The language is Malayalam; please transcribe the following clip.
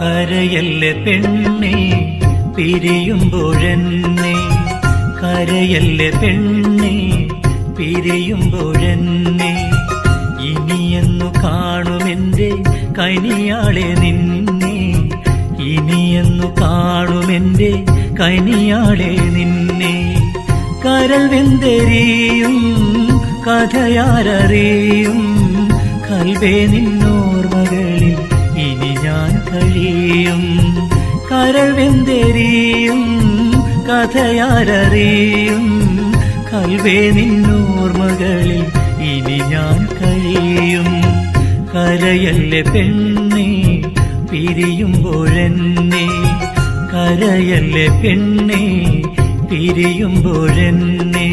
കരയല്ലേ പെണ്ണേ പിരിയുമ്പോഴെന്നെ, കരയല്ലേ പെണ്ണേ പിരിയുമ്പോഴെന്നെ. ഇനിയെന്നു കാണുമെന്റെ കനിയാളെ നിന്നെ, ഇനിയെന്നു കാണുമെന്റെ കനിയാളെ നിന്നെ. കരൾ വെന്തെരിയും കഥയാരറിയും, കൽവേ നിന്നോർമകളിൽ ഇനി ഞാൻ കഴിയും. കരൾ വെന്തെരിയും കഥയാരറിയും, കൽവേ നിന്നോർമകളിൽ ഇനി ഞാൻ കഴിയും. കരയല്ലേ പെണ്ണേ പിരിയുമ്പോഴെന്നെ, കരയല്ലേ പെണ്ണേ പിരിയുമ്പോഴെന്നെ.